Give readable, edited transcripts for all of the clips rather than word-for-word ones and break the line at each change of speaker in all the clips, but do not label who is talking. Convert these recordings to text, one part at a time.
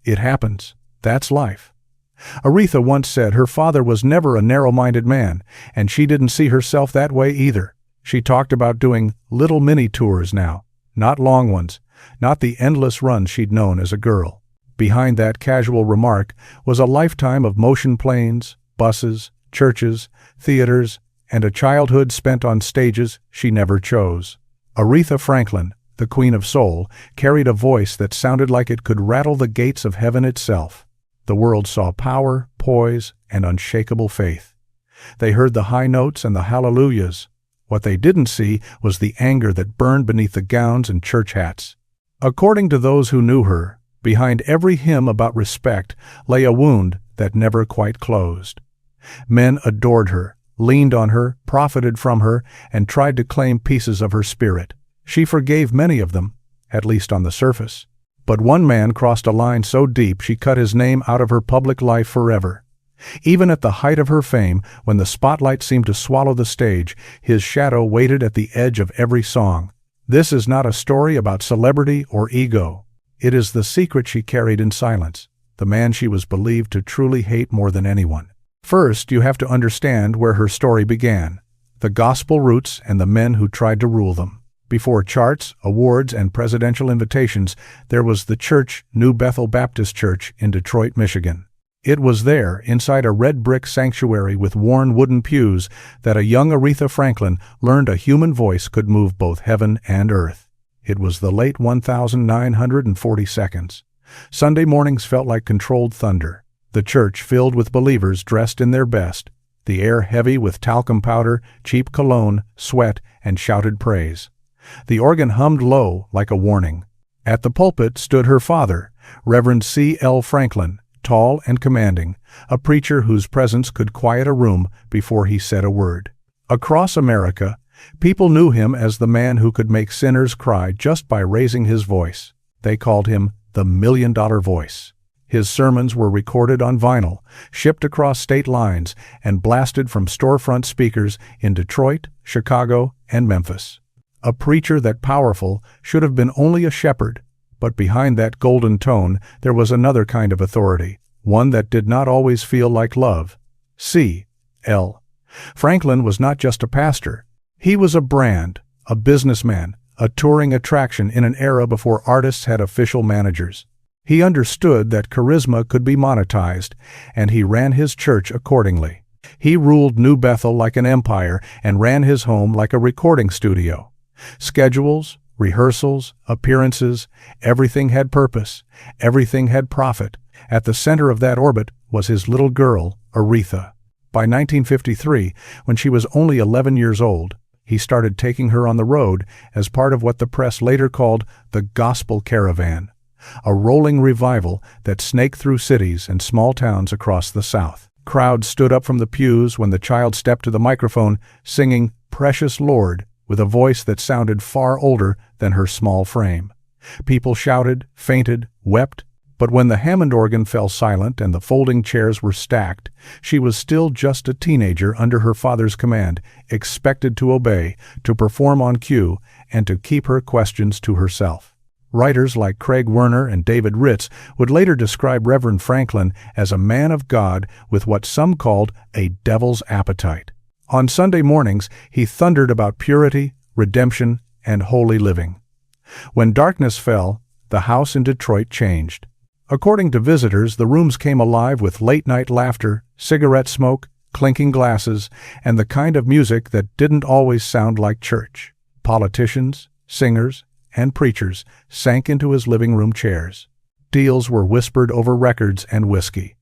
It happens. That's life. Aretha once said her father was never a narrow-minded man, and she didn't see herself that way either. She talked about doing little mini-tours now, not long ones, not the endless runs she'd known as a girl. Behind that casual remark was a lifetime of motion planes, buses, churches, theaters, and a childhood spent on stages she never chose. Aretha Franklin, the Queen of Soul, carried a voice that sounded like it could rattle the gates of heaven itself. The world saw power, poise, and unshakable faith. They heard the high notes and the hallelujahs. What they didn't see was the anger that burned beneath the gowns and church hats. According to those who knew her, behind every hymn about respect lay a wound that never quite closed. Men adored her, leaned on her, profited from her, and tried to claim pieces of her spirit. She forgave many of them, at least on the surface. But one man crossed a line so deep she cut his name out of her public life forever. Even at the height of her fame, when the spotlight seemed to swallow the stage, his shadow waited at the edge of every song. This is not a story about celebrity or ego. It is the secret she carried in silence, the man she was believed to truly hate more than anyone. First, you have to understand where her story began, the gospel roots and the men who tried to rule them. Before charts, awards, and presidential invitations, there was the church, New Bethel Baptist Church in Detroit, Michigan. It was there, inside a red brick sanctuary with worn wooden pews, that a young Aretha Franklin learned a human voice could move both heaven and earth. It was the late 1940 seconds. Sunday mornings felt like controlled thunder. The church filled with believers dressed in their best, the air heavy with talcum powder, cheap cologne, sweat, and shouted praise. The organ hummed low like a warning. At the pulpit stood her father, Reverend C.L. Franklin, tall and commanding, a preacher whose presence could quiet a room before he said a word. Across America, people knew him as the man who could make sinners cry just by raising his voice. They called him the $1 Million Voice. His sermons were recorded on vinyl, shipped across state lines, and blasted from storefront speakers in Detroit, Chicago, and Memphis. A preacher that powerful should have been only a shepherd, but behind that golden tone there was another kind of authority, one that did not always feel like love. C.L. Franklin was not just a pastor. He was a brand, a businessman, a touring attraction in an era before artists had official managers. He understood that charisma could be monetized, and he ran his church accordingly. He ruled New Bethel like an empire and ran his home like a recording studio. Schedules, rehearsals, appearances, everything had purpose, everything had profit. At the center of that orbit was his little girl, Aretha. By 1953, when she was only 11 years old, he started taking her on the road as part of what the press later called the Gospel Caravan, a rolling revival that snaked through cities and small towns across the South. Crowds stood up from the pews when the child stepped to the microphone, singing "Precious Lord," with a voice that sounded far older than her small frame. People shouted, fainted, wept, but when the Hammond organ fell silent and the folding chairs were stacked, she was still just a teenager under her father's command, expected to obey, to perform on cue, and to keep her questions to herself. Writers like Craig Werner and David Ritz would later describe Reverend Franklin as a man of God with what some called a devil's appetite. On Sunday mornings, he thundered about purity, redemption, and holy living. When darkness fell, the house in Detroit changed. According to visitors, the rooms came alive with late-night laughter, cigarette smoke, clinking glasses, and the kind of music that didn't always sound like church. Politicians, singers, and preachers sank into his living room chairs. Deals were whispered over records and whiskey.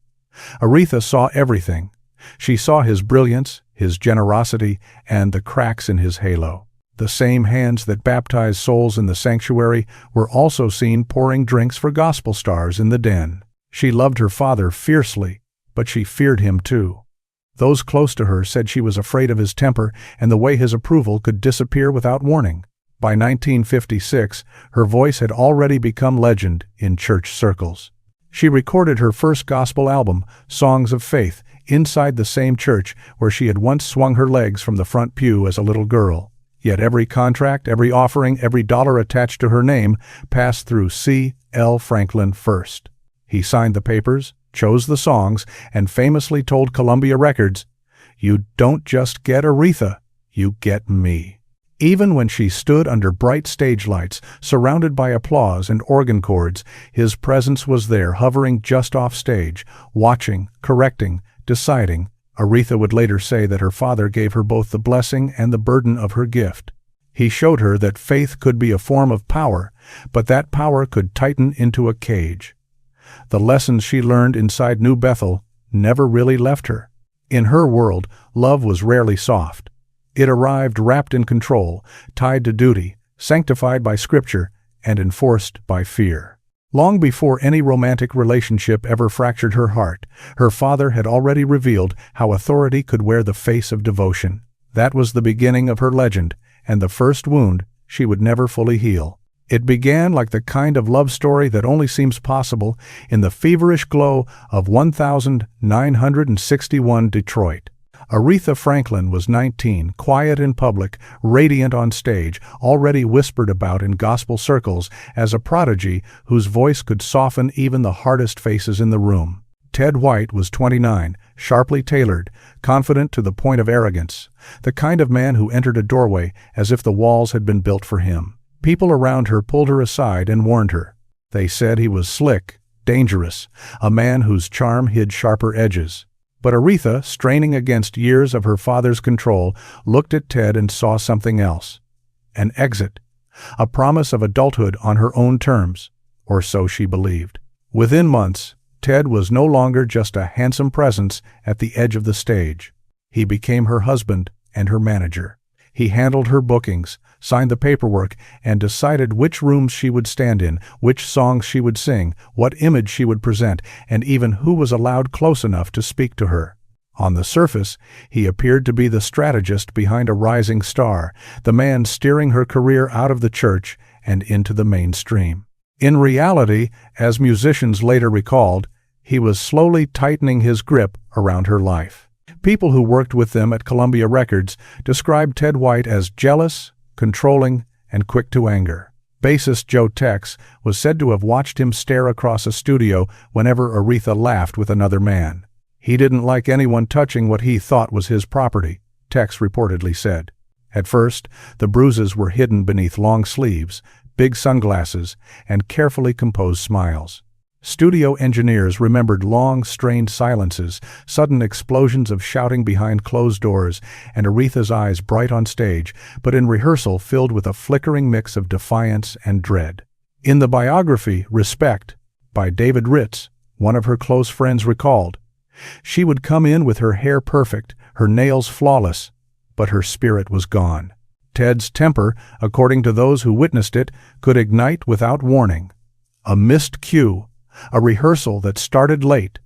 Aretha saw everything. She saw his brilliance, his generosity, and the cracks in his halo. The same hands that baptized souls in the sanctuary were also seen pouring drinks for gospel stars in the den. She loved her father fiercely, but she feared him too. Those close to her said she was afraid of his temper and the way his approval could disappear without warning. By 1956, her voice had already become legend in church circles. She recorded her first gospel album, Songs of Faith, inside the same church where she had once swung her legs from the front pew as a little girl. Yet every contract, every offering, every dollar attached to her name passed through C.L. Franklin first. He signed the papers, chose the songs, and famously told Columbia Records, "You don't just get Aretha, you get me." Even when she stood under bright stage lights, surrounded by applause and organ chords, his presence was there, hovering just off stage, watching, correcting, deciding. Aretha would later say that her father gave her both the blessing and the burden of her gift. He showed her that faith could be a form of power, but that power could tighten into a cage. The lessons she learned inside New Bethel never really left her. In her world, love was rarely soft. It arrived wrapped in control, tied to duty, sanctified by Scripture, and enforced by fear. Long before any romantic relationship ever fractured her heart, her father had already revealed how authority could wear the face of devotion. That was the beginning of her legend, and the first wound she would never fully heal. It began like the kind of love story that only seems possible in the feverish glow of 1961 Detroit. Aretha Franklin was 19, quiet in public, radiant on stage, already whispered about in gospel circles as a prodigy whose voice could soften even the hardest faces in the room. Ted White was 29, sharply tailored, confident to the point of arrogance, the kind of man who entered a doorway as if the walls had been built for him. People around her pulled her aside and warned her. They said he was slick, dangerous, a man whose charm hid sharper edges. But Aretha, straining against years of her father's control, looked at Ted and saw something else. An exit. A promise of adulthood on her own terms. Or so she believed. Within months, Ted was no longer just a handsome presence at the edge of the stage. He became her husband and her manager. He handled her bookings, signed the paperwork, and decided which rooms she would stand in, which songs she would sing, what image she would present, and even who was allowed close enough to speak to her. On the surface, he appeared to be the strategist behind a rising star, the man steering her career out of the church and into the mainstream. In reality, as musicians later recalled, he was slowly tightening his grip around her life. People who worked with them at Columbia Records described Ted White as jealous, controlling, and quick to anger. Bassist Joe Tex was said to have watched him stare across a studio whenever Aretha laughed with another man. He didn't like anyone touching what he thought was his property, Tex reportedly said. At first, the bruises were hidden beneath long sleeves, big sunglasses, and carefully composed smiles. Studio engineers remembered long, strained silences, sudden explosions of shouting behind closed doors, and Aretha's eyes bright on stage, but in rehearsal filled with a flickering mix of defiance and dread. In the biography, Respect, by David Ritz, one of her close friends recalled, she would come in with her hair perfect, her nails flawless, but her spirit was gone. Ted's temper, according to those who witnessed it, could ignite without warning. A missed cue, a rehearsal that started late,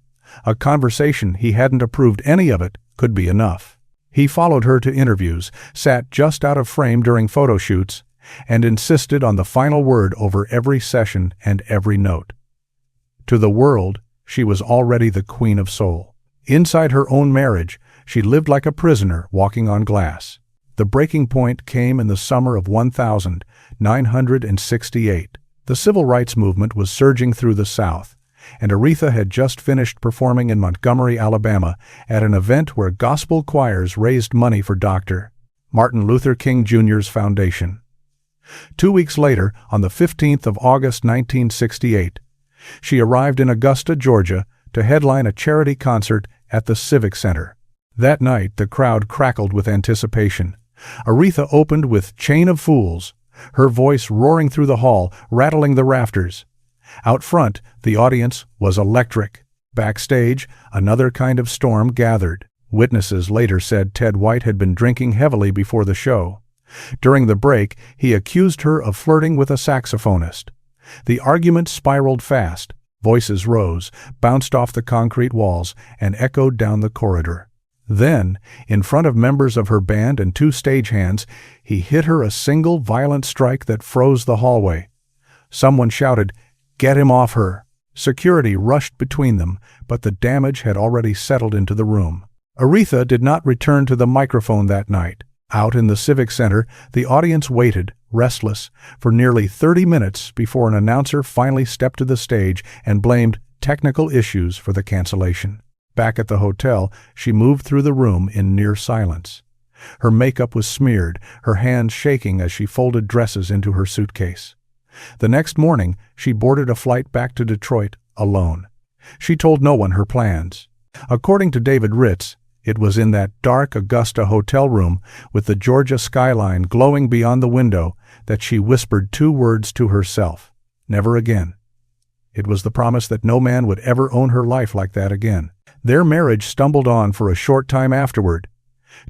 a conversation he hadn't approved any of it could be enough. He followed her to interviews, sat just out of frame during photo shoots, and insisted on the final word over every session and every note. To the world, she was already the queen of soul. Inside her own marriage, she lived like a prisoner walking on glass. The breaking point came in the summer of 1968. The civil rights movement was surging through the South, and Aretha had just finished performing in Montgomery, Alabama, at an event where gospel choirs raised money for Dr. Martin Luther King Jr.'s foundation. 2 weeks later, on the 15th of August 1968, she arrived in Augusta, Georgia, to headline a charity concert at the Civic Center. That night, the crowd crackled with anticipation. Aretha opened with Chain of Fools, her voice roaring through the hall, rattling the rafters. Out front, the audience was electric. Backstage, another kind of storm gathered. Witnesses later said Ted White had been drinking heavily before the show. During the break, he accused her of flirting with a saxophonist. The argument spiraled fast. Voices rose, bounced off the concrete walls, and echoed down the corridor. Then, in front of members of her band and 2 stagehands, he hit her a single violent strike that froze the hallway. Someone shouted, "Get him off her!" Security rushed between them, but the damage had already settled into the room. Aretha did not return to the microphone that night. Out in the Civic Center, the audience waited, restless, for nearly 30 minutes before an announcer finally stepped to the stage and blamed technical issues for the cancellation. Back at the hotel, she moved through the room in near silence. Her makeup was smeared, her hands shaking as she folded dresses into her suitcase. The next morning, she boarded a flight back to Detroit, alone. She told no one her plans. According to David Ritz, it was in that dark Augusta hotel room with the Georgia skyline glowing beyond the window that she whispered 2 words to herself: never again. It was the promise that no man would ever own her life like that again. Their marriage stumbled on for a short time afterward.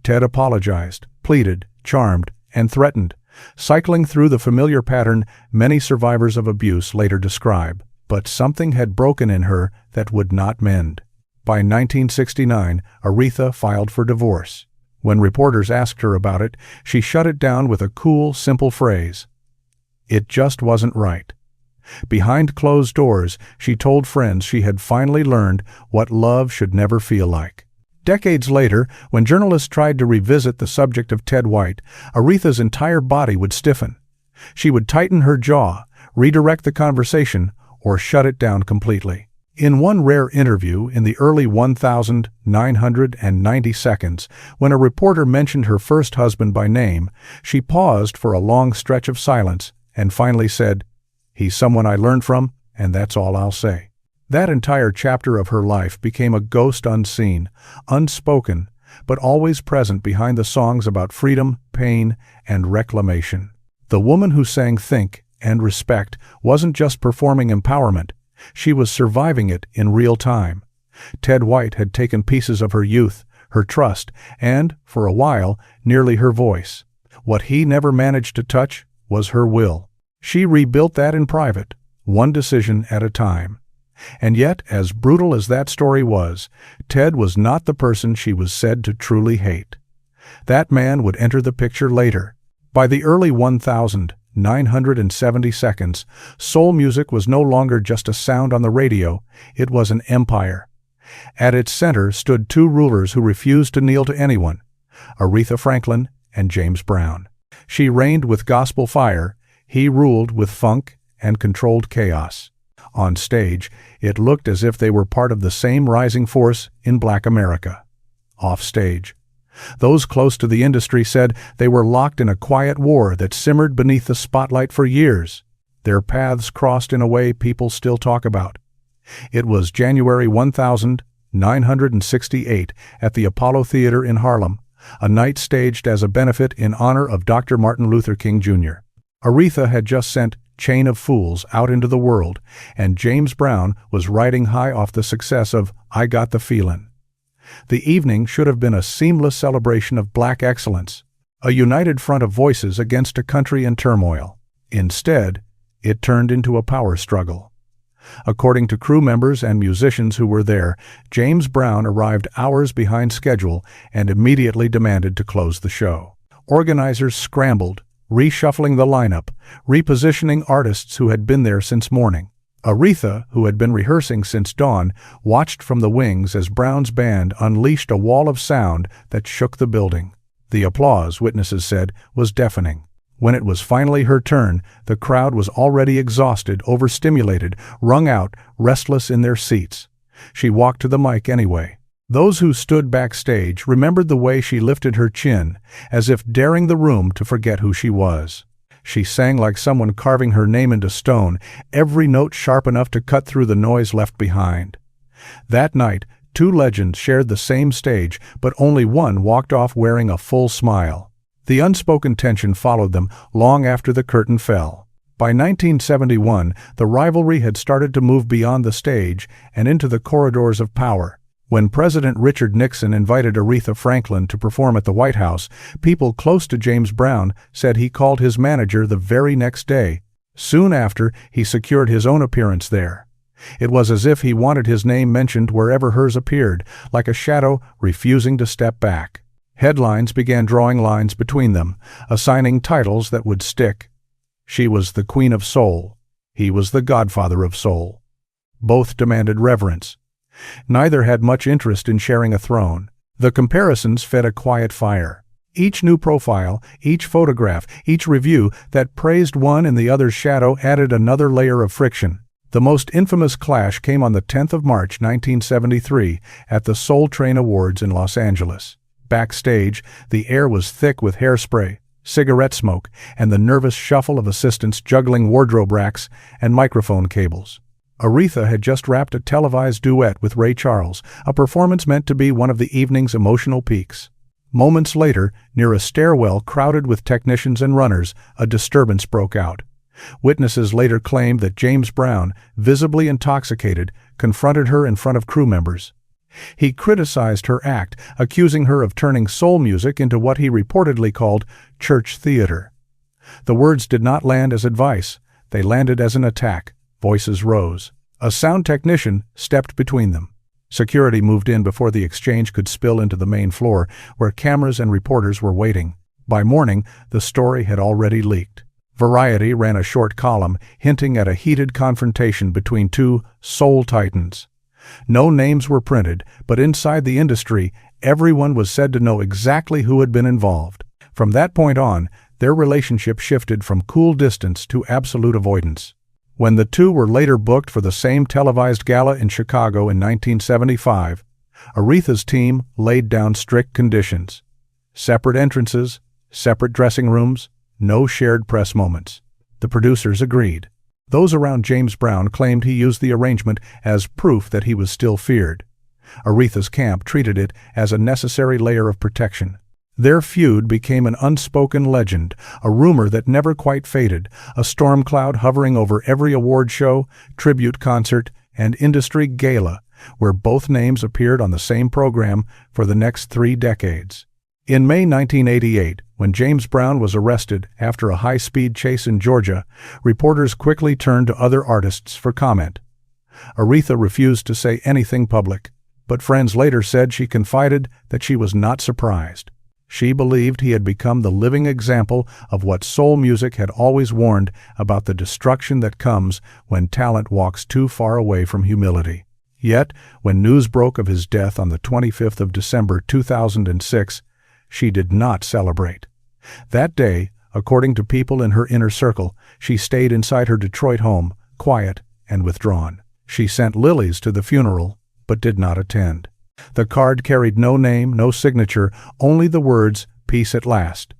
Ted apologized, pleaded, charmed, and threatened, cycling through the familiar pattern many survivors of abuse later describe. But something had broken in her that would not mend. By 1969, Aretha filed for divorce. When reporters asked her about it, she shut it down with a cool, simple phrase: "It just wasn't right." Behind closed doors, she told friends she had finally learned what love should never feel like. Decades later, when journalists tried to revisit the subject of Ted White, Aretha's entire body would stiffen. She would tighten her jaw, redirect the conversation, or shut it down completely. In one rare interview in the early 1990 seconds, when a reporter mentioned her first husband by name, she paused for a long stretch of silence and finally said, "He's someone I learned from, and that's all I'll say." That entire chapter of her life became a ghost unseen, unspoken, but always present behind the songs about freedom, pain, and reclamation. The woman who sang Think and Respect wasn't just performing empowerment, she was surviving it in real time. Ted White had taken pieces of her youth, her trust, and, for a while, nearly her voice. What he never managed to touch was her will. She rebuilt that in private, one decision at a time. And yet, as brutal as that story was, Ted was not the person she was said to truly hate. That man would enter the picture later. By the early 1970 seconds, soul music was no longer just a sound on the radio, it was an empire. At its center stood 2 rulers who refused to kneel to anyone: Aretha Franklin and James Brown. She reigned with gospel fire, he ruled with funk and controlled chaos. On stage, it looked as if they were part of the same rising force in Black America. Off stage, those close to the industry said they were locked in a quiet war that simmered beneath the spotlight for years. Their paths crossed in a way people still talk about. It was January 1968 at the Apollo Theater in Harlem, a night staged as a benefit in honor of Dr. Martin Luther King Jr. Aretha had just sent Chain of Fools out into the world, and James Brown was riding high off the success of I Got the Feelin'. The evening should have been a seamless celebration of black excellence, a united front of voices against a country in turmoil. Instead, it turned into a power struggle. According to crew members and musicians who were there, James Brown arrived hours behind schedule and immediately demanded to close the show. Organizers scrambled, reshuffling the lineup, repositioning artists who had been there since morning. Aretha, who had been rehearsing since dawn, watched from the wings as Brown's band unleashed a wall of sound that shook the building. The applause, witnesses said, was deafening. When it was finally her turn, the crowd was already exhausted, overstimulated, wrung out, restless in their seats. She walked to the mic anyway. Those who stood backstage remembered the way she lifted her chin, as if daring the room to forget who she was. She sang like someone carving her name into stone, every note sharp enough to cut through the noise left behind. That night, 2 legends shared the same stage, but only one walked off wearing a full smile. The unspoken tension followed them long after the curtain fell. By 1971, the rivalry had started to move beyond the stage and into the corridors of power. When President Richard Nixon invited Aretha Franklin to perform at the White House, people close to James Brown said he called his manager the very next day. Soon after, he secured his own appearance there. It was as if he wanted his name mentioned wherever hers appeared, like a shadow refusing to step back. Headlines began drawing lines between them, assigning titles that would stick. She was the Queen of Soul. He was the Godfather of Soul. Both demanded reverence. Neither had much interest in sharing a throne. The comparisons fed a quiet fire. Each new profile, each photograph, each review that praised one in the other's shadow added another layer of friction. The most infamous clash came on the 10th of March 1973 at the Soul Train Awards in Los Angeles. Backstage, the air was thick with hairspray, cigarette smoke, and the nervous shuffle of assistants juggling wardrobe racks and microphone cables. Aretha had just wrapped a televised duet with Ray Charles, a performance meant to be one of the evening's emotional peaks. Moments later, near a stairwell crowded with technicians and runners, a disturbance broke out. Witnesses later claimed that James Brown, visibly intoxicated, confronted her in front of crew members. He criticized her act, accusing her of turning soul music into what he reportedly called church theater. The words did not land as advice. They landed as an attack. Voices rose. A sound technician stepped between them. Security moved in before the exchange could spill into the main floor, where cameras and reporters were waiting. By morning, the story had already leaked. Variety ran a short column hinting at a heated confrontation between two soul titans. No names were printed, but inside the industry, everyone was said to know exactly who had been involved. From that point on, their relationship shifted from cool distance to absolute avoidance. When the two were later booked for the same televised gala in Chicago in 1975, Aretha's team laid down strict conditions. Separate entrances, separate dressing rooms, no shared press moments. The producers agreed. Those around James Brown claimed he used the arrangement as proof that he was still feared. Aretha's camp treated it as a necessary layer of protection. Their feud became an unspoken legend, a rumor that never quite faded, a storm cloud hovering over every award show, tribute concert, and industry gala, where both names appeared on the same program for the next 3 decades. In May 1988, when James Brown was arrested after a high-speed chase in Georgia, reporters quickly turned to other artists for comment. Aretha refused to say anything public, but friends later said she confided that she was not surprised. She believed he had become the living example of what soul music had always warned about: the destruction that comes when talent walks too far away from humility. Yet, when news broke of his death on the 25th of December 2006, she did not celebrate. That day, according to people in her inner circle, she stayed inside her Detroit home, quiet and withdrawn. She sent lilies to the funeral, but did not attend. The card carried no name, no signature, only the words, "Peace at last."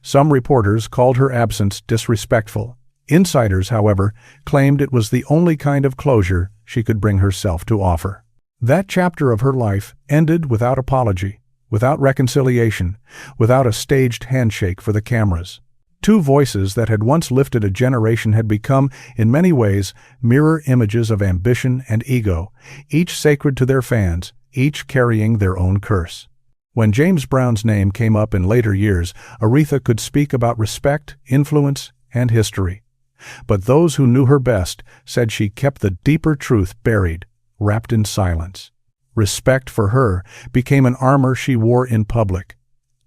Some reporters called her absence disrespectful. Insiders, however, claimed it was the only kind of closure she could bring herself to offer. That chapter of her life ended without apology, without reconciliation, without a staged handshake for the cameras. Two voices that had once lifted a generation had become, in many ways, mirror images of ambition and ego, each sacred to their fans, each carrying their own curse. When James Brown's name came up in later years, Aretha could speak about respect, influence, and history. But those who knew her best said she kept the deeper truth buried, wrapped in silence. Respect for her became an armor she wore in public.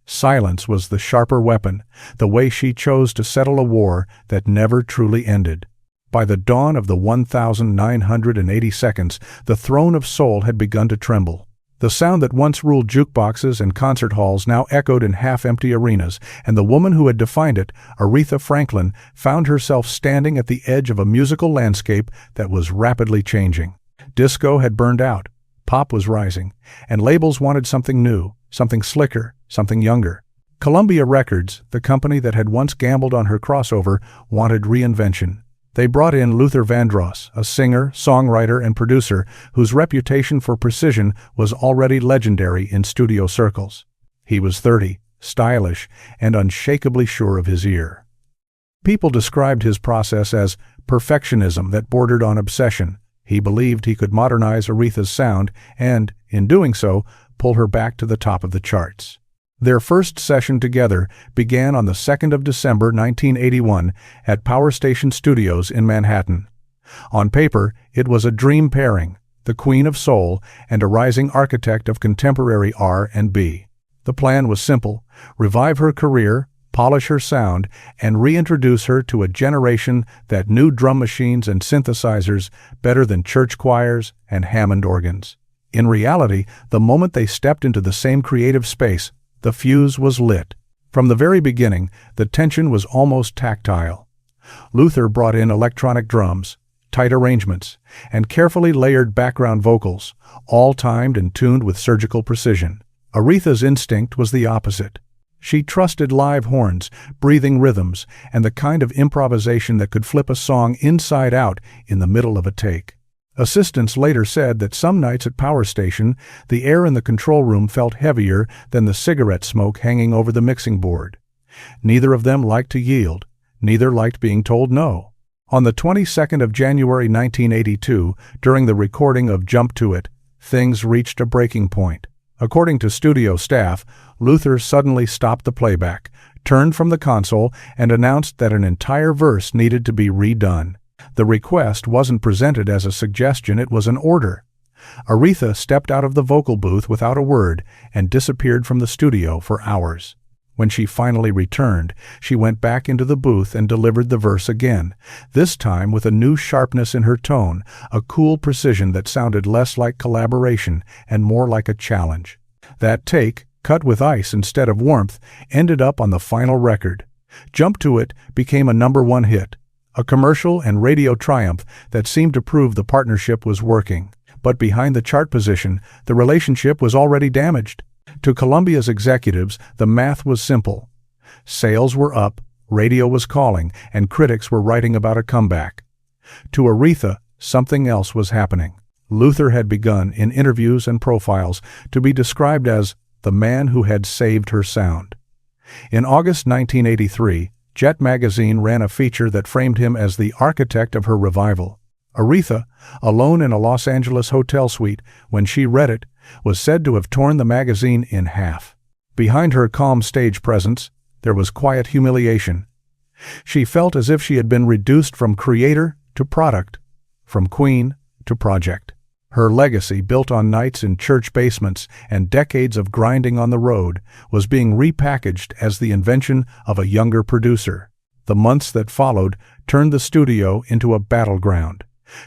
Silence was the sharper weapon, the way she chose to settle a war that never truly ended. By the dawn of the 1980 seconds, the throne of soul had begun to tremble. The sound that once ruled jukeboxes and concert halls now echoed in half-empty arenas, and the woman who had defined it, Aretha Franklin, found herself standing at the edge of a musical landscape that was rapidly changing. Disco had burned out, pop was rising, and labels wanted something new, something slicker, something younger. Columbia Records, the company that had once gambled on her crossover, wanted reinvention. They brought in Luther Vandross, a singer, songwriter, and producer whose reputation for precision was already legendary in studio circles. He was 30, stylish, and unshakably sure of his ear. People described his process as perfectionism that bordered on obsession. He believed he could modernize Aretha's sound and, in doing so, pull her back to the top of the charts. Their first session together began on the 2nd of December 1981 at Power Station Studios in Manhattan. On paper, it was a dream pairing, the Queen of Soul and a rising architect of contemporary R&B. The plan was simple: revive her career, polish her sound, and reintroduce her to a generation that knew drum machines and synthesizers better than church choirs and Hammond organs. In reality, the moment they stepped into the same creative space, the fuse was lit. From the very beginning, the tension was almost tactile. Luther brought in electronic drums, tight arrangements, and carefully layered background vocals, all timed and tuned with surgical precision. Aretha's instinct was the opposite. She trusted live horns, breathing rhythms, and the kind of improvisation that could flip a song inside out in the middle of a take. Assistants later said that some nights at Power Station, the air in the control room felt heavier than the cigarette smoke hanging over the mixing board. Neither of them liked to yield. Neither liked being told no. On the 22nd of January 1982, during the recording of Jump to It, things reached a breaking point. According to studio staff, Luther suddenly stopped the playback, turned from the console, and announced that an entire verse needed to be redone. The request wasn't presented as a suggestion, it was an order. Aretha stepped out of the vocal booth without a word and disappeared from the studio for hours. When she finally returned, she went back into the booth and delivered the verse again, this time with a new sharpness in her tone, a cool precision that sounded less like collaboration and more like a challenge. That take, cut with ice instead of warmth, ended up on the final record. Jump to It became a #1 hit, a commercial and radio triumph that seemed to prove the partnership was working. But behind the chart position, the relationship was already damaged. To Columbia's executives, the math was simple. Sales were up, radio was calling, and critics were writing about a comeback. To Aretha, something else was happening. Luther had begun, in interviews and profiles, to be described as the man who had saved her sound. In August 1983, Jet magazine ran a feature that framed him as the architect of her revival. Aretha, alone in a Los Angeles hotel suite when she read it, was said to have torn the magazine in half. Behind her calm stage presence, there was quiet humiliation. She felt as if she had been reduced from creator to product, from queen to project. Her legacy, built on nights in church basements and decades of grinding on the road, was being repackaged as the invention of a younger producer. The months that followed turned the studio into a battleground.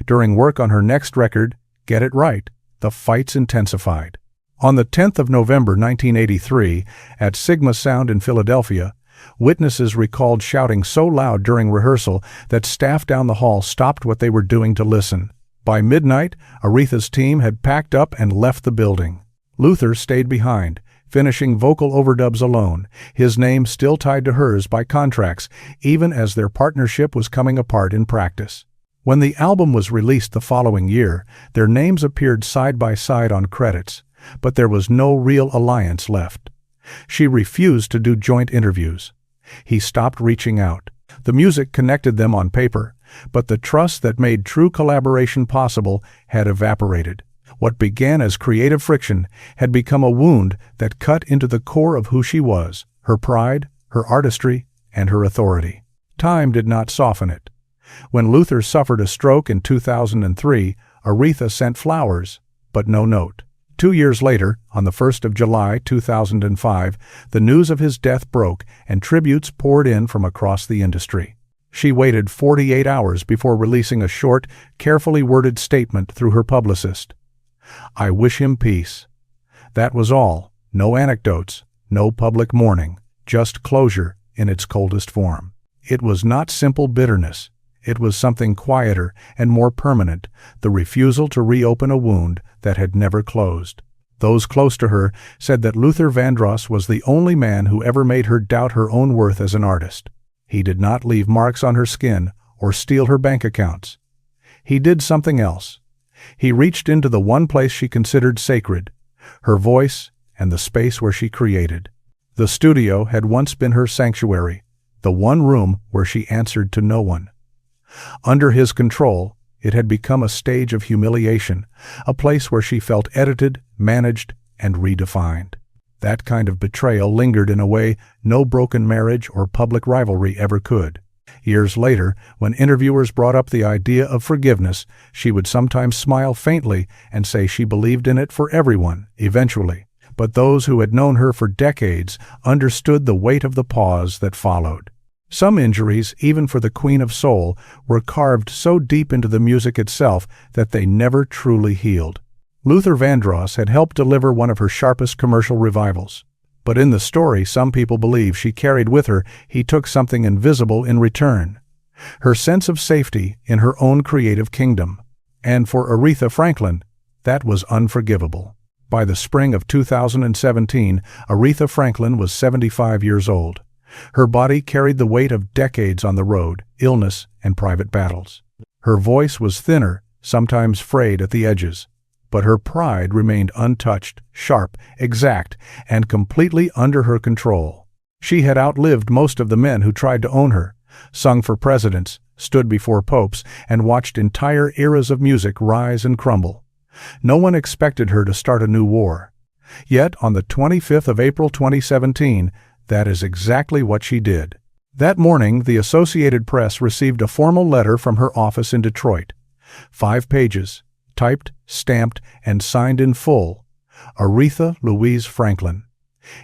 During work on her next record, Get It Right, the fights intensified. On the 10th of November 1983, at Sigma Sound in Philadelphia, witnesses recalled shouting so loud during rehearsal that staff down the hall stopped what they were doing to listen. By midnight, Aretha's team had packed up and left the building. Luther stayed behind, finishing vocal overdubs alone, his name still tied to hers by contracts, even as their partnership was coming apart in practice. When the album was released the following year, their names appeared side by side on credits, but there was no real alliance left. She refused to do joint interviews. He stopped reaching out. The music connected them on paper, but the trust that made true collaboration possible had evaporated. What began as creative friction had become a wound that cut into the core of who she was, her pride, her artistry, and her authority. Time did not soften it. When Luther suffered a stroke in 2003, Aretha sent flowers, but no note. 2 years later, on the 1st of July 2005, the news of his death broke and tributes poured in from across the industry. She waited 48 hours before releasing a short, carefully worded statement through her publicist. "I wish him peace." That was all. No anecdotes, no public mourning, just closure in its coldest form. It was not simple bitterness. It was something quieter and more permanent, the refusal to reopen a wound that had never closed. Those close to her said that Luther Vandross was the only man who ever made her doubt her own worth as an artist. He did not leave marks on her skin or steal her bank accounts. He did something else. He reached into the one place she considered sacred, her voice and the space where she created. The studio had once been her sanctuary, the one room where she answered to no one. Under his control, it had become a stage of humiliation, a place where she felt edited, managed, and redefined. That kind of betrayal lingered in a way no broken marriage or public rivalry ever could. Years later, when interviewers brought up the idea of forgiveness, she would sometimes smile faintly and say she believed in it for everyone, eventually. But those who had known her for decades understood the weight of the pause that followed. Some injuries, even for the Queen of Soul, were carved so deep into the music itself that they never truly healed. Luther Vandross had helped deliver one of her sharpest commercial revivals. But in the story, some people believe she carried with her he took something invisible in return. her sense of safety in her own creative kingdom. And for Aretha Franklin, that was unforgivable. By the spring of 2017, Aretha Franklin was 75 years old. Her body carried the weight of decades on the road, illness, and private battles. Her voice was thinner, sometimes frayed at the edges, but her pride remained untouched, sharp, exact, and completely under her control. She had outlived most of the men who tried to own her, sung for presidents, stood before popes, and watched entire eras of music rise and crumble. No one expected her to start a new war. Yet, on the 25th of April 2017, that is exactly what she did. That morning, the Associated Press received a formal letter from her office in Detroit. 5 pages, typed, stamped, and signed in full. Aretha Louise Franklin.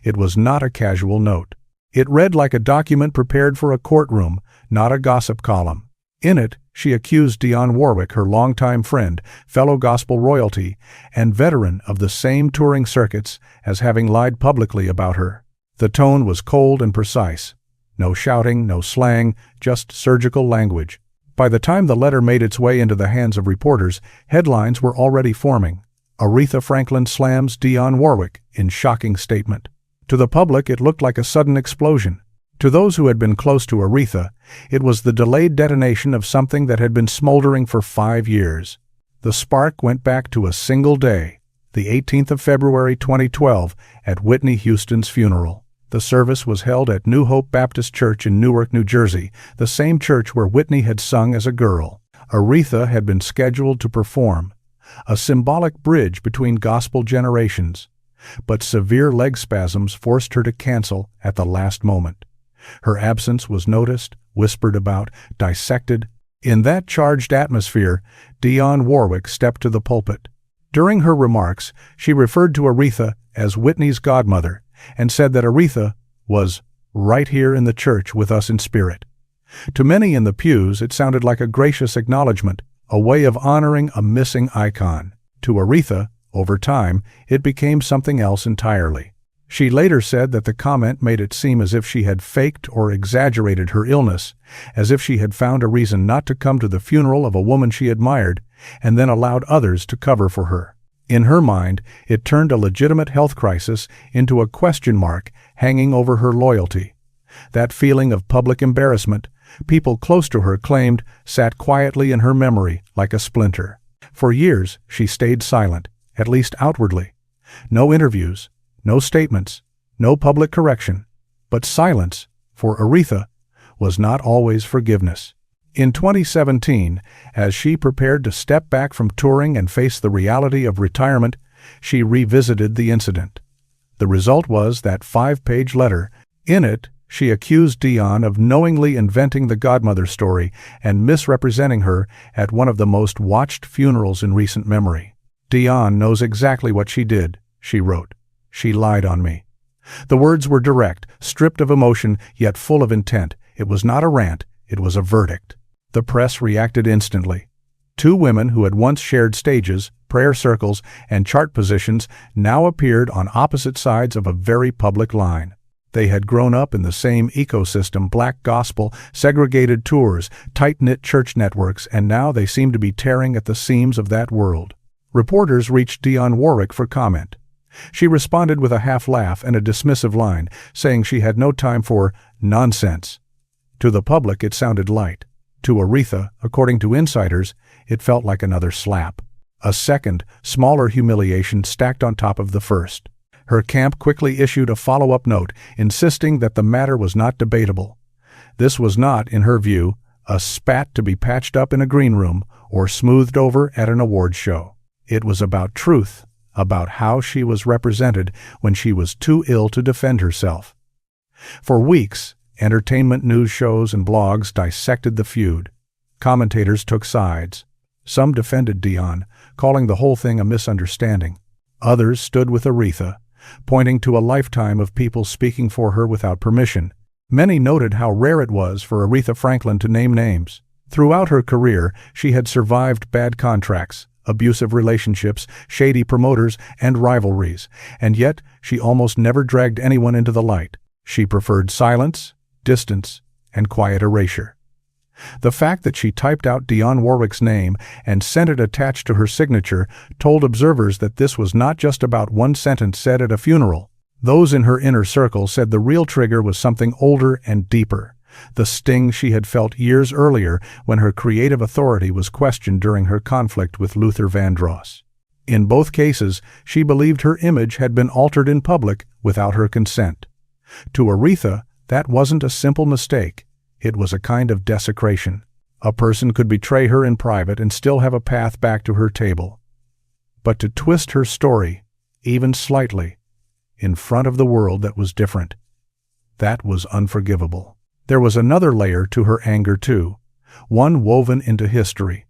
It was not a casual note. It read like a document prepared for a courtroom, not a gossip column. In it, she accused Dionne Warwick, her longtime friend, fellow gospel royalty, and veteran of the same touring circuits, as having lied publicly about her. The tone was cold and precise. No shouting, no slang, just surgical language. By the time the letter made its way into the hands of reporters, headlines were already forming. Aretha Franklin slams Dionne Warwick in shocking statement. To the public, it looked like a sudden explosion. To those who had been close to Aretha, it was the delayed detonation of something that had been smoldering for 5 years. The spark went back to a single day, the 18th of February 2012, at Whitney Houston's funeral. The service was held at New Hope Baptist Church in Newark, New Jersey, the same church where Whitney had sung as a girl. Aretha had been scheduled to perform, a symbolic bridge between gospel generations. But severe leg spasms forced her to cancel at the last moment. Her absence was noticed, whispered about, dissected. In that charged atmosphere, Dionne Warwick stepped to the pulpit. During her remarks, she referred to Aretha as Whitney's godmother and said that Aretha was right here in the church with us in spirit. To many in the pews, it sounded like a gracious acknowledgement, a way of honoring a missing icon. To Aretha, over time, it became something else entirely. She later said that the comment made it seem as if she had faked or exaggerated her illness, as if she had found a reason not to come to the funeral of a woman she admired, and then allowed others to cover for her. In her mind, it turned a legitimate health crisis into a question mark hanging over her loyalty. That feeling of public embarrassment, people close to her claimed, sat quietly in her memory like a splinter. For years, she stayed silent, at least outwardly. No interviews, no statements, no public correction. But silence, for Aretha, was not always forgiveness. In 2017, as she prepared to step back from touring and face the reality of retirement, she revisited the incident. The result was that 5-page letter. In it, she accused Dionne of knowingly inventing the godmother story and misrepresenting her at one of the most watched funerals in recent memory. "Dionne knows exactly what she did," she wrote. "She lied on me." The words were direct, stripped of emotion, yet full of intent. It was not a rant, it was a verdict. The press reacted instantly. 2 women who had once shared stages, prayer circles, and chart positions now appeared on opposite sides of a very public line. They had grown up in the same ecosystem, black gospel, segregated tours, tight-knit church networks, and now they seemed to be tearing at the seams of that world. Reporters reached Dionne Warwick for comment. She responded with a half-laugh and a dismissive line, saying she had no time for nonsense. To the public, it sounded light. To Aretha, according to insiders, it felt like another slap. A second, smaller humiliation stacked on top of the first. Her camp quickly issued a follow-up note, insisting that the matter was not debatable. This was not, in her view, a spat to be patched up in a green room or smoothed over at an awards show. It was about truth, about how she was represented when she was too ill to defend herself. For weeks, entertainment news shows and blogs dissected the feud. Commentators took sides. Some defended Dionne, calling the whole thing a misunderstanding. Others stood with Aretha, pointing to a lifetime of people speaking for her without permission. Many noted how rare it was for Aretha Franklin to name names. Throughout her career, she had survived bad contracts, abusive relationships, shady promoters, and rivalries, and yet she almost never dragged anyone into the light. She preferred silence, distance, and quiet erasure. The fact that she typed out Dionne Warwick's name and sent it attached to her signature told observers that this was not just about one sentence said at a funeral. Those in her inner circle said the real trigger was something older and deeper, the sting she had felt years earlier when her creative authority was questioned during her conflict with Luther Vandross. In both cases, she believed her image had been altered in public without her consent. To Aretha, that wasn't a simple mistake. It was a kind of desecration. A person could betray her in private and still have a path back to her table. But to twist her story, even slightly, in front of the world that was different, that was unforgivable. There was another layer to her anger too, one woven into history.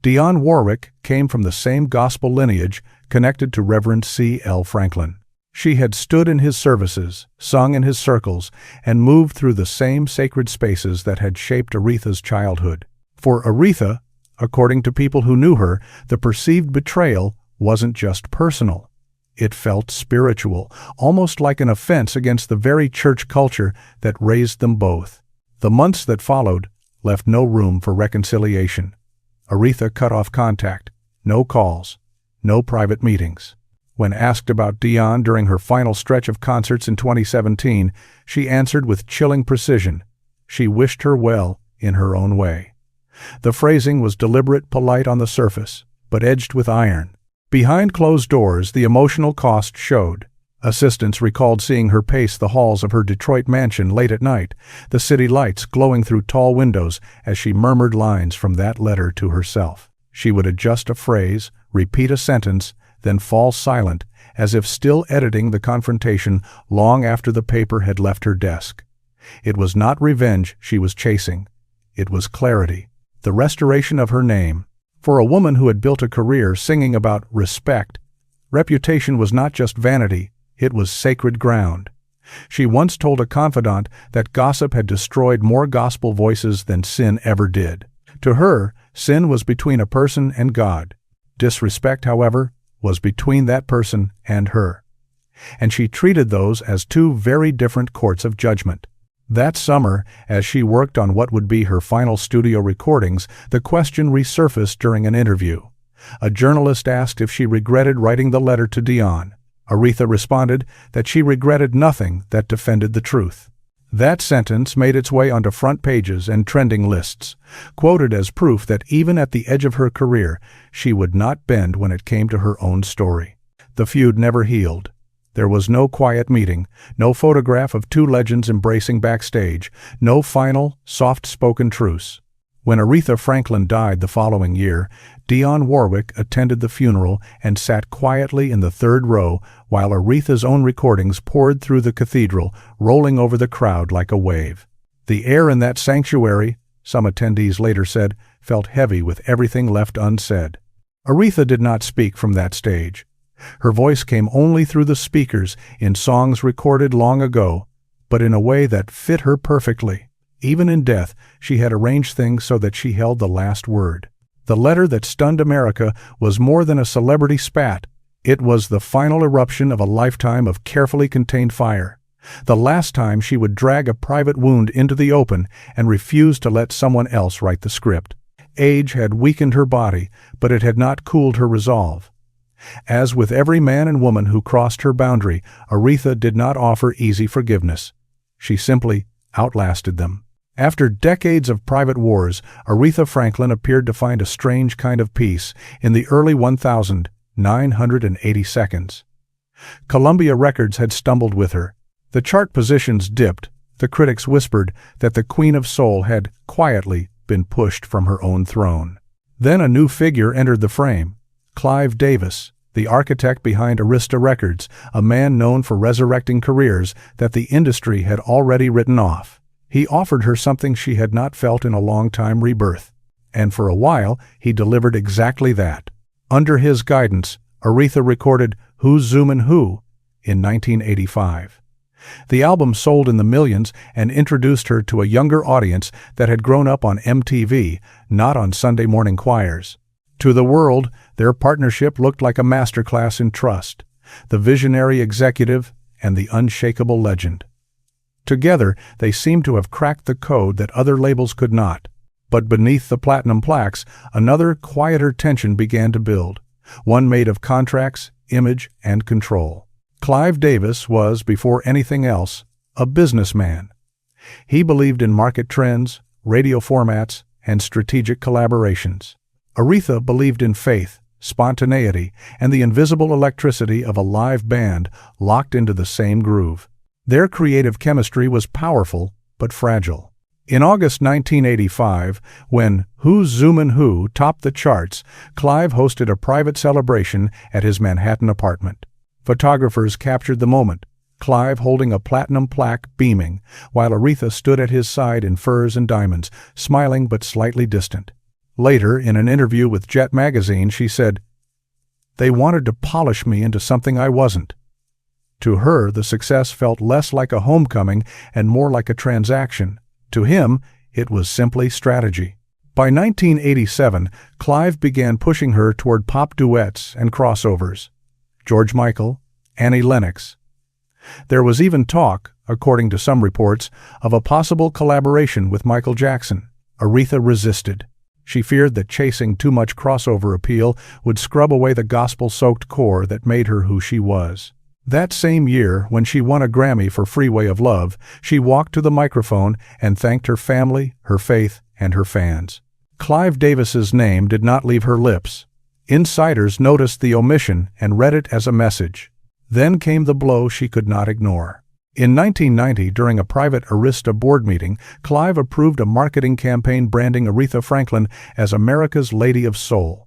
Dionne Warwick came from the same gospel lineage connected to Reverend C. L. Franklin. She had stood in his services, sung in his circles, and moved through the same sacred spaces that had shaped Aretha's childhood. For Aretha, according to people who knew her, the perceived betrayal wasn't just personal. It felt spiritual, almost like an offense against the very church culture that raised them both. The months that followed left no room for reconciliation. Aretha cut off contact. No calls. No private meetings. When asked about Dionne during her final stretch of concerts in 2017, she answered with chilling precision. She wished her well in her own way. The phrasing was deliberate, polite on the surface, but edged with iron. Behind closed doors, the emotional cost showed. Assistants recalled seeing her pace the halls of her Detroit mansion late at night, the city lights glowing through tall windows as she murmured lines from that letter to herself. She would adjust a phrase, repeat a sentence, then fall silent, as if still editing the confrontation long after the paper had left her desk. It was not revenge she was chasing. It was clarity, the restoration of her name. For a woman who had built a career singing about respect, reputation was not just vanity, it was sacred ground. She once told a confidant that gossip had destroyed more gospel voices than sin ever did. To her, sin was between a person and God. Disrespect, however, was between that person and her. And she treated those as two very different courts of judgment. That summer, as she worked on what would be her final studio recordings, the question resurfaced during an interview. A journalist asked if she regretted writing the letter to Dionne. Aretha responded that she regretted nothing that defended the truth. That sentence made its way onto front pages and trending lists, quoted as proof that even at the edge of her career, she would not bend when it came to her own story. The feud never healed. There was no quiet meeting, no photograph of two legends embracing backstage, no final, soft-spoken truce. When Aretha Franklin died the following year, Dionne Warwick attended the funeral and sat quietly in the third row while Aretha's own recordings poured through the cathedral, rolling over the crowd like a wave. The air in that sanctuary, some attendees later said, felt heavy with everything left unsaid. Aretha did not speak from that stage. Her voice came only through the speakers in songs recorded long ago, but in a way that fit her perfectly. Even in death, she had arranged things so that she held the last word. The letter that stunned America was more than a celebrity spat. It was the final eruption of a lifetime of carefully contained fire. The last time she would drag a private wound into the open and refuse to let someone else write the script. Age had weakened her body, but it had not cooled her resolve. As with every man and woman who crossed her boundary, Aretha did not offer easy forgiveness. She simply outlasted them. After decades of private wars, Aretha Franklin appeared to find a strange kind of peace in the early 1982. Columbia Records had stumbled with her. The chart positions dipped. The critics whispered that the Queen of Soul had quietly been pushed from her own throne. Then a new figure entered the frame. Clive Davis, the architect behind Arista Records, a man known for resurrecting careers that the industry had already written off. He offered her something she had not felt in a long time: rebirth. And for a while, he delivered exactly that. Under his guidance, Aretha recorded Who's Zoomin' Who in 1985. The album sold in the millions and introduced her to a younger audience that had grown up on MTV, not on Sunday morning choirs. To the world, their partnership looked like a masterclass in trust, the visionary executive and the unshakable legend. Together, they seemed to have cracked the code that other labels could not. But beneath the platinum plaques, another quieter tension began to build, one made of contracts, image, and control. Clive Davis was, before anything else, a businessman. He believed in market trends, radio formats, and strategic collaborations. Aretha believed in faith, spontaneity, and the invisible electricity of a live band locked into the same groove. Their creative chemistry was powerful but fragile. In August 1985, when Who's Zoomin' Who topped the charts, Clive hosted a private celebration at his Manhattan apartment. Photographers captured the moment, Clive holding a platinum plaque beaming, while Aretha stood at his side in furs and diamonds, smiling but slightly distant. Later, in an interview with Jet magazine, she said, "They wanted to polish me into something I wasn't." To her, the success felt less like a homecoming and more like a transaction. To him, it was simply strategy. By 1987, Clive began pushing her toward pop duets and crossovers. George Michael, Annie Lennox. There was even talk, according to some reports, of a possible collaboration with Michael Jackson. Aretha resisted. She feared that chasing too much crossover appeal would scrub away the gospel-soaked core that made her who she was. That same year, when she won a Grammy for Freeway of Love, she walked to the microphone and thanked her family, her faith, and her fans. Clive Davis's name did not leave her lips. Insiders noticed the omission and read it as a message. Then came the blow she could not ignore. In 1990, during a private Arista board meeting, Clive approved a marketing campaign branding Aretha Franklin as America's Lady of Soul.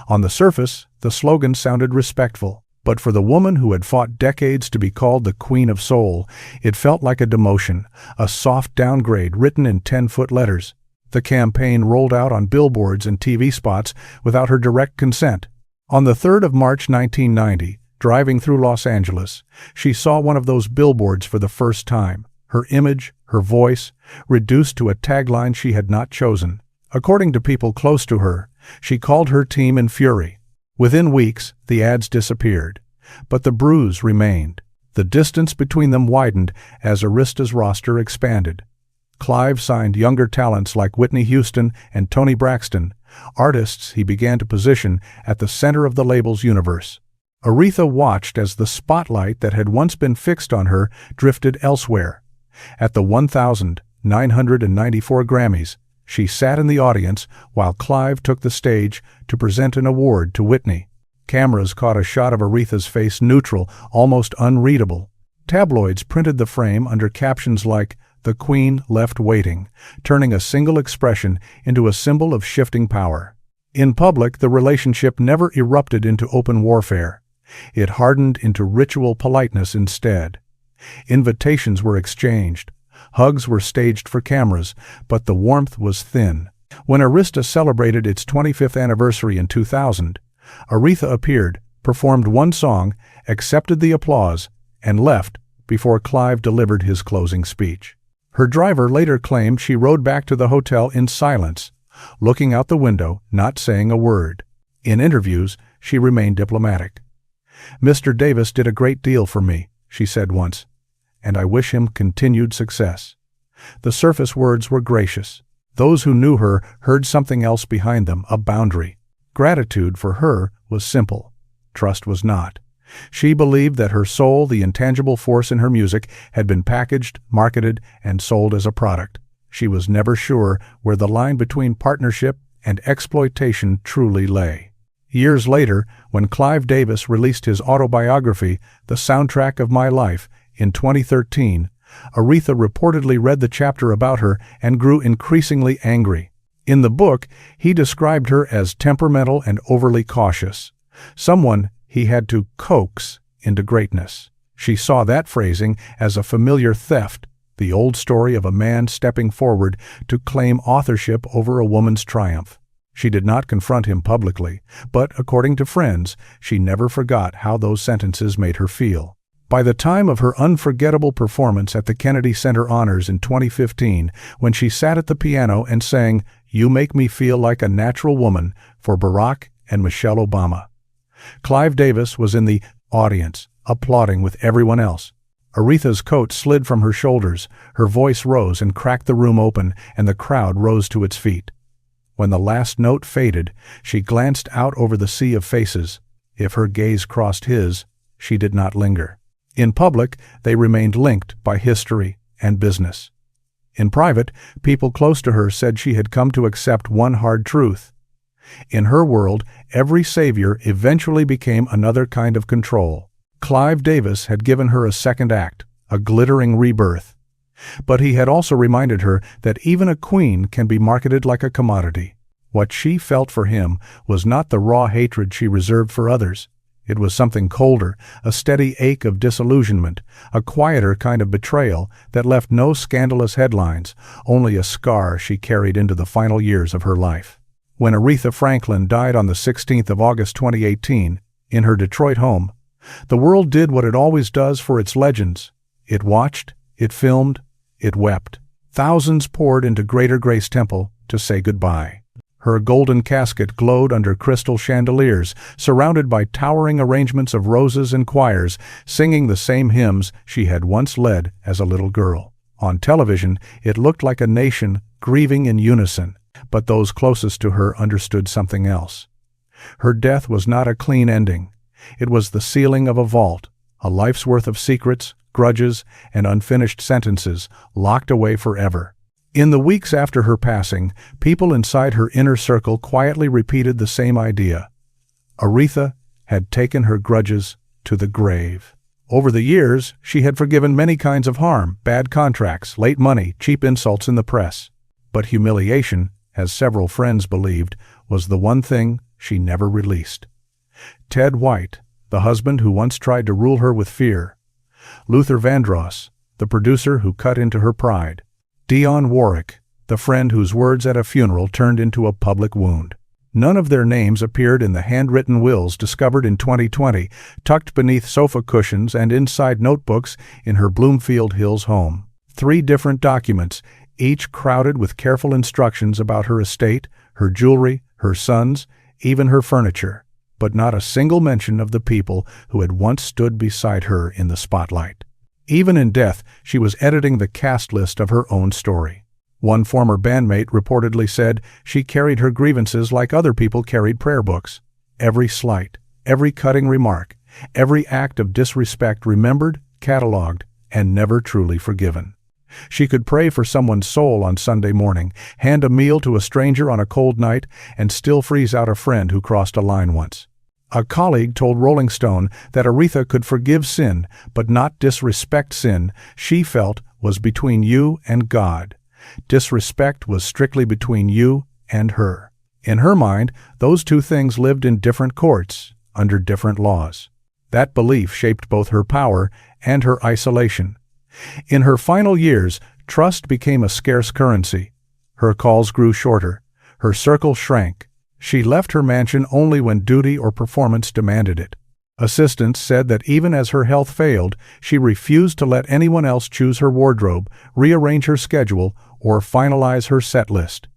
On the surface, the slogan sounded respectful, but for the woman who had fought decades to be called the Queen of Soul, it felt like a demotion, a soft downgrade written in 10-foot letters. The campaign rolled out on billboards and TV spots without her direct consent. On the 3rd of March 1990, driving through Los Angeles, she saw one of those billboards for the first time, her image, her voice, reduced to a tagline she had not chosen. According to people close to her, she called her team in fury. Within weeks, the ads disappeared, but the bruise remained. The distance between them widened as Arista's roster expanded. Clive signed younger talents like Whitney Houston and Toni Braxton, artists he began to position at the center of the label's universe. Aretha watched as the spotlight that had once been fixed on her drifted elsewhere. At the 1,994 Grammys, she sat in the audience while Clive took the stage to present an award to Whitney. Cameras caught a shot of Aretha's face neutral, almost unreadable. Tabloids printed the frame under captions like, "The Queen left waiting," turning a single expression into a symbol of shifting power. In public, the relationship never erupted into open warfare. It hardened into ritual politeness instead. Invitations were exchanged. Hugs were staged for cameras, but the warmth was thin. When Arista celebrated its 25th anniversary in 2000, Aretha appeared, performed one song, accepted the applause, and left before Clive delivered his closing speech. Her driver later claimed she rode back to the hotel in silence, looking out the window, not saying a word. In interviews, she remained diplomatic. "Mr. Davis did a great deal for me," she said once, "and I wish him continued success." The surface words were gracious. Those who knew her heard something else behind them, a boundary. Gratitude for her was simple. Trust was not. She believed that her soul, the intangible force in her music, had been packaged, marketed, and sold as a product. She was never sure where the line between partnership and exploitation truly lay. Years later, when Clive Davis released his autobiography, The Soundtrack of My Life, in 2013, Aretha reportedly read the chapter about her and grew increasingly angry. In the book, he described her as temperamental and overly cautious, someone he had to coax into greatness. She saw that phrasing as a familiar theft, the old story of a man stepping forward to claim authorship over a woman's triumph. She did not confront him publicly, but, according to friends, she never forgot how those sentences made her feel. By the time of her unforgettable performance at the Kennedy Center Honors in 2015, when she sat at the piano and sang "You Make Me Feel Like a Natural Woman" for Barack and Michelle Obama, Clive Davis was in the audience, applauding with everyone else. Aretha's coat slid from her shoulders, her voice rose and cracked the room open, and the crowd rose to its feet. When the last note faded, she glanced out over the sea of faces. If her gaze crossed his, she did not linger. In public, they remained linked by history and business. In private, people close to her said she had come to accept one hard truth. In her world, every savior eventually became another kind of control. Clive Davis had given her a second act, a glittering rebirth. But he had also reminded her that even a queen can be marketed like a commodity. What she felt for him was not the raw hatred she reserved for others. It was something colder, a steady ache of disillusionment, a quieter kind of betrayal that left no scandalous headlines, only a scar she carried into the final years of her life. When Aretha Franklin died on the 16th of August 2018, in her Detroit home, the world did what it always does for its legends. It watched, it filmed, it wept. Thousands poured into Greater Grace Temple to say goodbye. Her golden casket glowed under crystal chandeliers, surrounded by towering arrangements of roses and choirs, singing the same hymns she had once led as a little girl. On television, it looked like a nation grieving in unison, but those closest to her understood something else. Her death was not a clean ending. It was the sealing of a vault, a life's worth of secrets, grudges, and unfinished sentences locked away forever. In the weeks after her passing, people inside her inner circle quietly repeated the same idea. Aretha had taken her grudges to the grave. Over the years, she had forgiven many kinds of harm, bad contracts, late money, cheap insults in the press. But humiliation, as several friends believed, was the one thing she never released. Ted White, the husband who once tried to rule her with fear. Luther Vandross, the producer who cut into her pride. Dionne Warwick, the friend whose words at a funeral turned into a public wound. None of their names appeared in the handwritten wills discovered in 2020, tucked beneath sofa cushions and inside notebooks in her Bloomfield Hills home. 3 different documents, each crowded with careful instructions about her estate, her jewelry, her sons, even her furniture, but not a single mention of the people who had once stood beside her in the spotlight. Even in death, she was editing the cast list of her own story. One former bandmate reportedly said she carried her grievances like other people carried prayer books. Every slight, every cutting remark, every act of disrespect remembered, catalogued, and never truly forgiven. She could pray for someone's soul on Sunday morning, hand a meal to a stranger on a cold night, and still freeze out a friend who crossed a line once. A colleague told Rolling Stone that Aretha could forgive sin, but not disrespect sin she felt was between you and God. Disrespect was strictly between you and her. In her mind, those two things lived in different courts, under different laws. That belief shaped both her power and her isolation. In her final years, trust became a scarce currency. Her calls grew shorter. Her circle shrank. She left her mansion only when duty or performance demanded it. Assistants said that even as her health failed, she refused to let anyone else choose her wardrobe, rearrange her schedule, or finalize her set list.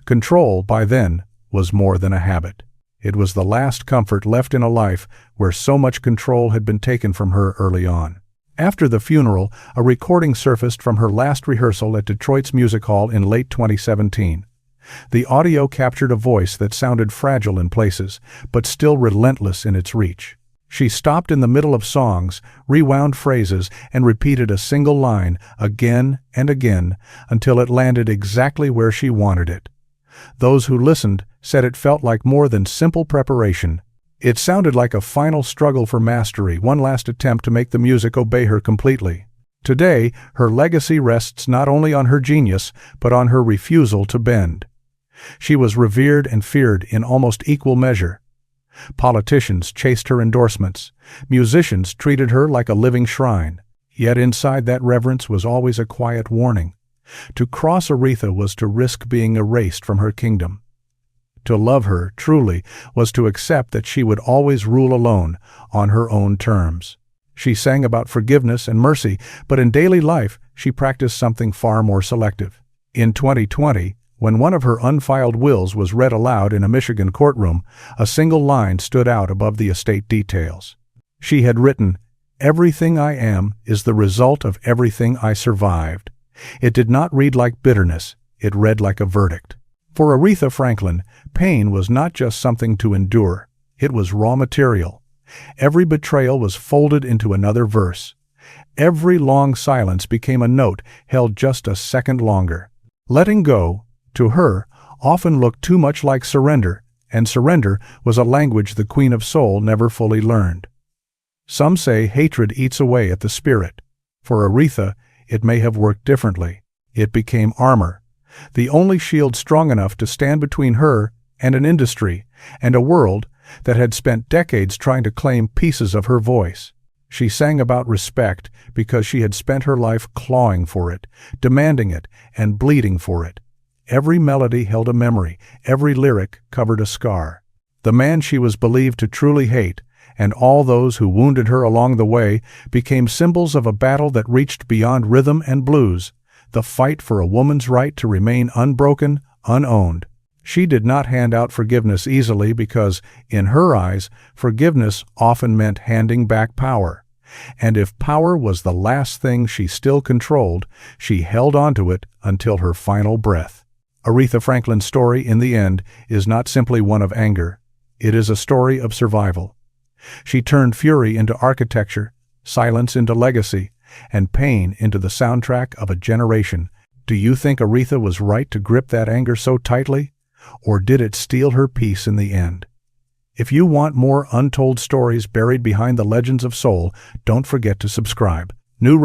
Control, by then, was more than a habit. It was the last comfort left in a life where so much control had been taken from her early on. After the funeral, a recording surfaced from her last rehearsal at Detroit's Music Hall in late 2017. The audio captured a voice that sounded fragile in places, but still relentless in its reach. She stopped in the middle of songs, rewound phrases, and repeated a single line again and again until it landed exactly where she wanted it. Those who listened said it felt like more than simple preparation. It sounded like a final struggle for mastery, one last attempt to make the music obey her completely. Today, her legacy rests not only on her genius, but on her refusal to bend. She was revered and feared in almost equal measure. Politicians chased her endorsements. Musicians treated her like a living shrine. Yet inside that reverence was always a quiet warning. To cross Aretha was to risk being erased from her kingdom. To love her, truly, was to accept that she would always rule alone, on her own terms. She sang about forgiveness and mercy, but in daily life she practiced something far more selective. In 2020, when one of her unfiled wills was read aloud in a Michigan courtroom, a single line stood out above the estate details. She had written, Everything I am is the result of everything I survived. It did not read like bitterness, it read like a verdict. For Aretha Franklin, pain was not just something to endure, it was raw material. Every betrayal was folded into another verse. Every long silence became a note held just a second longer. Letting go, to her, often looked too much like surrender, and surrender was a language the Queen of Soul never fully learned. Some say hatred eats away at the spirit. For Aretha, it may have worked differently. It became armor, the only shield strong enough to stand between her and an industry and a world that had spent decades trying to claim pieces of her voice. She sang about respect because she had spent her life clawing for it, demanding it, and bleeding for it. Every melody held a memory, every lyric covered a scar. The man she was believed to truly hate, and all those who wounded her along the way, became symbols of a battle that reached beyond rhythm and blues, the fight for a woman's right to remain unbroken, unowned. She did not hand out forgiveness easily because, in her eyes, forgiveness often meant handing back power. And if power was the last thing she still controlled, she held onto it until her final breath. Aretha Franklin's story, in the end, is not simply one of anger. It is a story of survival. She turned fury into architecture, silence into legacy, and pain into the soundtrack of a generation. Do you think Aretha was right to grip that anger so tightly? Or did it steal her peace in the end? If you want more untold stories buried behind the legends of soul, don't forget to subscribe.